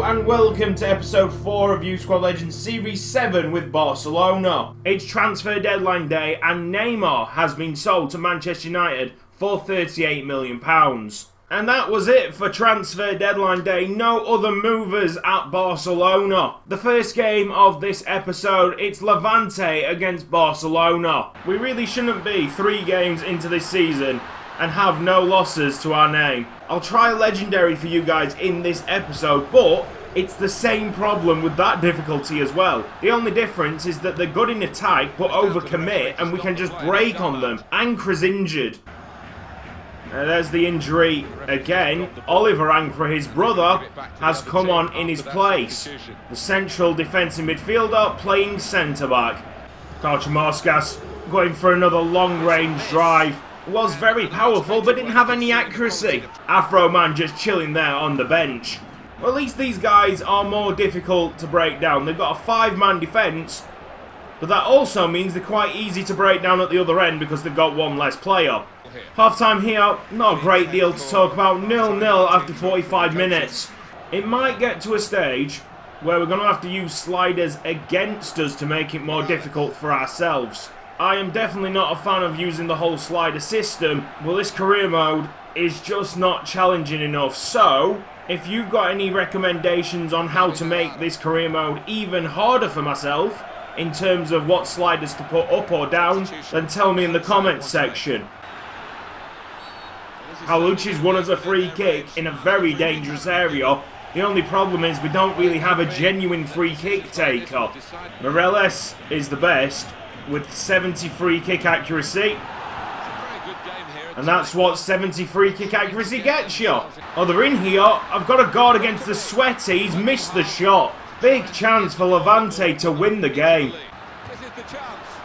and welcome to episode 4 of Youth Squad Legends Series 7 with Barcelona. It's transfer deadline day and Neymar has been sold to Manchester United for £38 million. And that was it for transfer deadline day. No other movers at Barcelona. The first game of this episode, it's Levante against Barcelona. We really shouldn't be 3 games into this season and have no losses to our name. I'll try legendary for you guys in this episode, but it's the same problem with that difficulty as well. The only difference is that they're good in attack but overcommit and we can just break on them. Ancra's injured. There's the injury again. Oliver Ancra, his brother, has come on in his place. The central defensive midfielder playing centre-back. Cutzy going for another long-range drive. Was very powerful but didn't have any accuracy. Afro Man just chilling there on the bench. Well, at least these guys are more difficult to break down. They've got a 5-man defence, but that also means they're quite easy to break down at the other end because they've got one less player. Half-time here, not a great deal to talk about. 0-0 after 45 minutes. It might get to a stage where we're going to have to use sliders against us to make it more difficult for ourselves. I am definitely not a fan of using the whole slider system, but this career mode is just not challenging enough. So, if you've got any recommendations on how to make this career mode even harder for myself, in terms of what sliders to put up or down, then tell me in the comments section. Cutzy's won us a free kick in a very dangerous area. The only problem is we don't really have a genuine free kick taker. Morales is the best, with 70 free kick accuracy. And that's what 70 free kick accuracy gets you. Oh, they're in here. I've got a guard against the Sweaty. He's missed the shot. Big chance for Levante to win the game.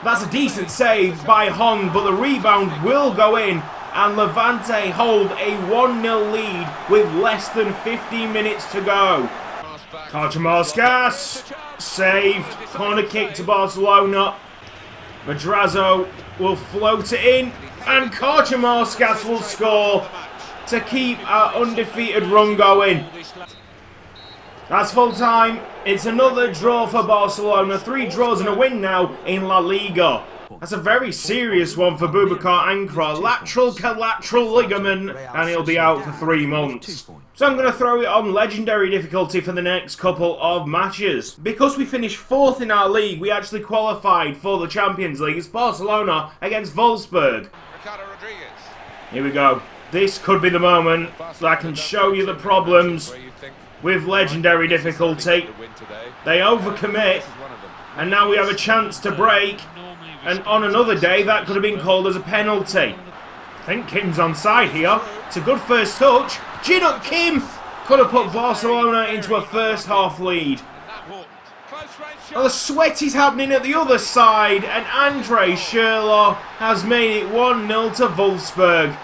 That's a decent save by Hong, but the rebound will go in. And Levante hold a 1-0 lead with less than 15 minutes to go. Cutzy saved. Corner kick to Barcelona. Madrazo will float it in, and Cutzy will score to keep our undefeated run going. That's full time. It's another draw for Barcelona. 3 draws and a win now in La Liga. That's a very serious one for Vegard Ancra. Lateral collateral ligament, and he'll be out for 3 months. So I'm going to throw it on legendary difficulty for the next couple of matches. Because we finished 4th in our league, we actually qualified for the Champions League. It's Barcelona against Wolfsburg. Here we go. This could be the moment that I can show you the problems with legendary difficulty. They overcommit, and now we have a chance to break. And on another day, that could have been called as a penalty. I think Kim's onside here. It's a good first touch. Jinuk Kim could have put Barcelona into a first half lead. Well, the Sweaty's happening at the other side, and Andre Schürrle has made it 1-0 to Wolfsburg.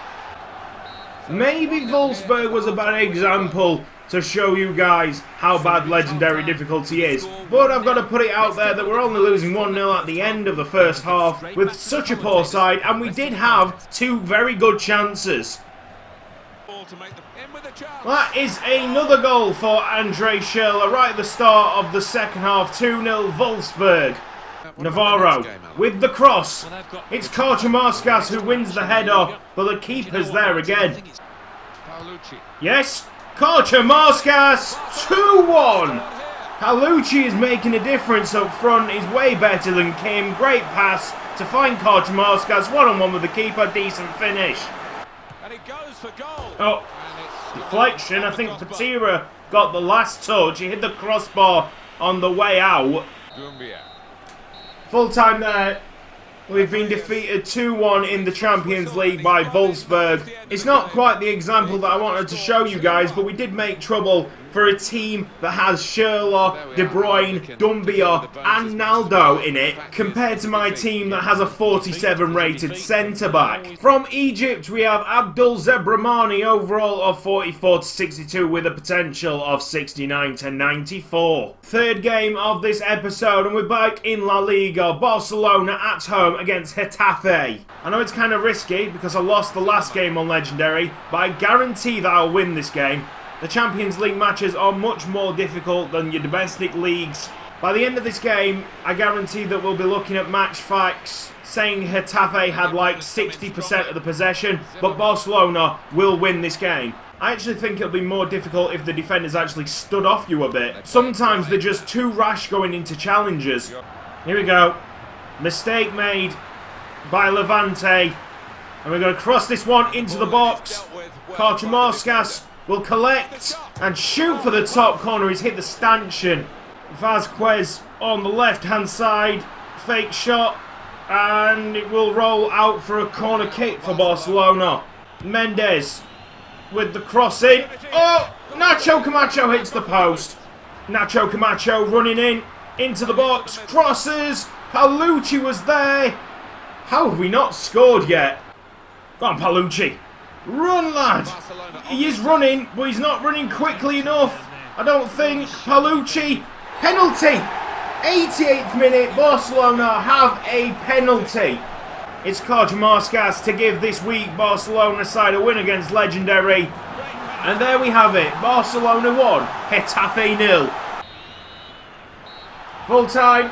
Maybe Wolfsburg was a bad example to show you guys how bad legendary difficulty is. But I've got to put it out there that we're only losing 1-0 at the end of the first half with such a poor side, and we did have 2 very good chances. That is another goal for Andre Schürrle right at the start of the second half. 2-0 Wolfsburg. Navarro with the cross. It's Cutzy who wins the header, but the keeper's there again. Yes, Cutzy 2-1. Cutzy is making a difference up front. He's way better than Kim. Great pass to find Cutzy. One-on-one with the keeper. Decent finish. And it goes for goal. Oh, deflection. I think Patira got the last touch. He hit the crossbar on the way out. Full time there. We've been defeated 2-1 in the Champions League by Wolfsburg. It's not quite the example that I wanted to show you guys, but we did make trouble for a team that has Schürrle, De Bruyne, Dumbia and Naldo in it, compared to my team that has a 47 rated centre-back. From Egypt we have Abdul Zebramani, overall of 44 to 62 with a potential of 69 to 94. Third game of this episode and we're back in La Liga. Barcelona at home against Getafe. I know it's kind of risky because I lost the last game on Legendary, but I guarantee that I'll win this game. The Champions League matches are much more difficult than your domestic leagues. By the end of this game, I guarantee that we'll be looking at match facts saying Getafe had like 60% of the possession, but Barcelona will win this game. I actually think it'll be more difficult if the defenders actually stood off you a bit. Sometimes they're just too rash going into challenges. Here we go. Mistake made by Levante. And we're going to cross this one into the box. Cutzy will collect and shoot for the top corner. He's hit the stanchion. Vazquez on the left-hand side. Fake shot. And it will roll out for a corner kick for Barcelona. Mendes with the crossing. Oh! Nacho Camacho hits the post. Nacho Camacho running in. Into the box. Crosses. Palucci was there. How have we not scored yet? Go on, Palucci. Run, lad. He is running, but he's not running quickly enough. I don't think. Palucci. Penalty. 88th minute. Barcelona have a penalty. It's Cutzy to give this week Barcelona side a win against Legendary. And there we have it. Barcelona 1, Getafe 0. Full time.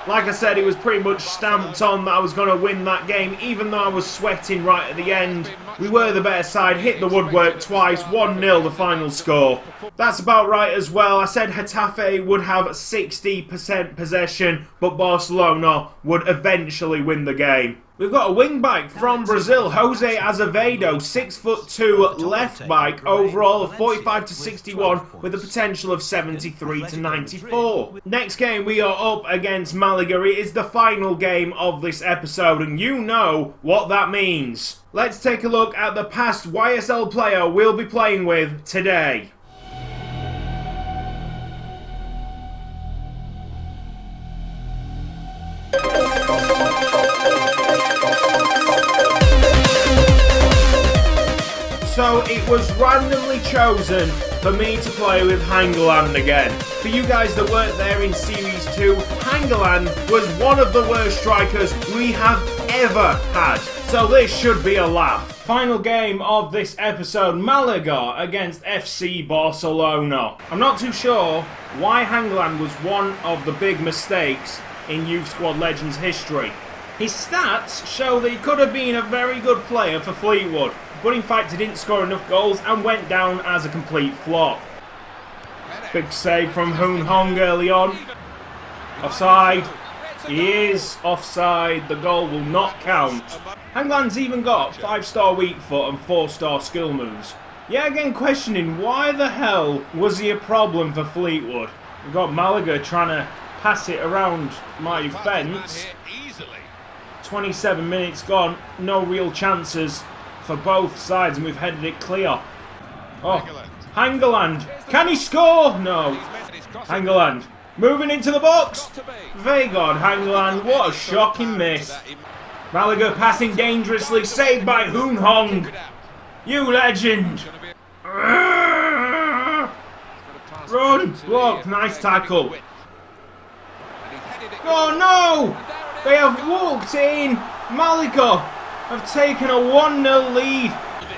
Like I said, it was pretty much stamped on that I was going to win that game, even though I was sweating right at the end. We were the better side, hit the woodwork twice, 1-0 the final score. That's about right as well. I said Getafe would have 60% possession, but Barcelona would eventually win the game. We've got a wing back from Brazil, Jose Azevedo, 6'2" left back, overall of 45 to 61 with a potential of 73 to 94. Next game we are up against Malaga. It is the final game of this episode and you know what that means. Let's take a look at the past YSL player we'll be playing with today. So it was randomly chosen for me to play with Hangeland again. For you guys that weren't there in Series 2, Hangeland was one of the worst strikers we have ever had. So this should be a laugh. Final game of this episode, Malaga against FC Barcelona. I'm not too sure why Hangeland was one of the big mistakes in Youth Squad Legends history. His stats show that he could have been a very good player for Fleetwood, but in fact he didn't score enough goals and went down as a complete flop. Big save from Hoon Hong early on. Offside. He is offside. The goal will not count. Hangeland's even got 5-star weak foot and 4-star skill moves. Yeah, again questioning why the hell was he a problem for Fleetwood. We've got Malaga trying to pass it around my defence. 27 minutes gone, no real chances for both sides and we've headed it clear. Oh, Hangeland, can he score? No. Hangeland, moving into the box. Vegard, Hangeland, what a shocking miss. Malaga passing dangerously, saved by Hoon Hong. You legend. Run, blocked, nice tackle. Oh no! They have walked in. Malaga have taken a 1-0 lead.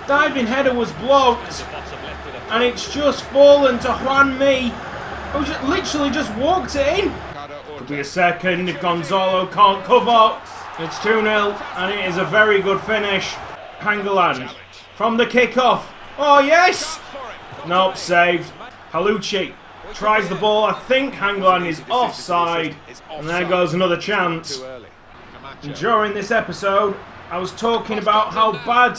Diving header was blocked. And it's just fallen to Juan Mi, who literally just walked it in. Could be a second if Gonzalo can't cover. It's 2-0 and it is a very good finish. Hangeland from the kickoff. Oh yes! Nope, saved. Palucci tries the ball. I think Hangeland is offside. And there goes another chance. And during this episode, I was talking about how bad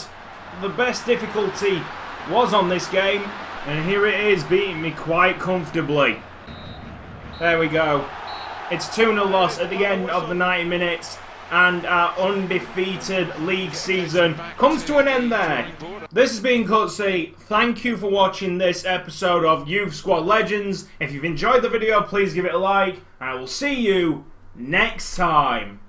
the best difficulty was on this game. And here it is, beating me quite comfortably. There we go. It's 2-0 loss at the end of the 90 minutes. And our undefeated league season comes to an end there. This has been Cutzy. Thank you for watching this episode of Youth Squad Legends. If you've enjoyed the video, please give it a like. And I will see you next time.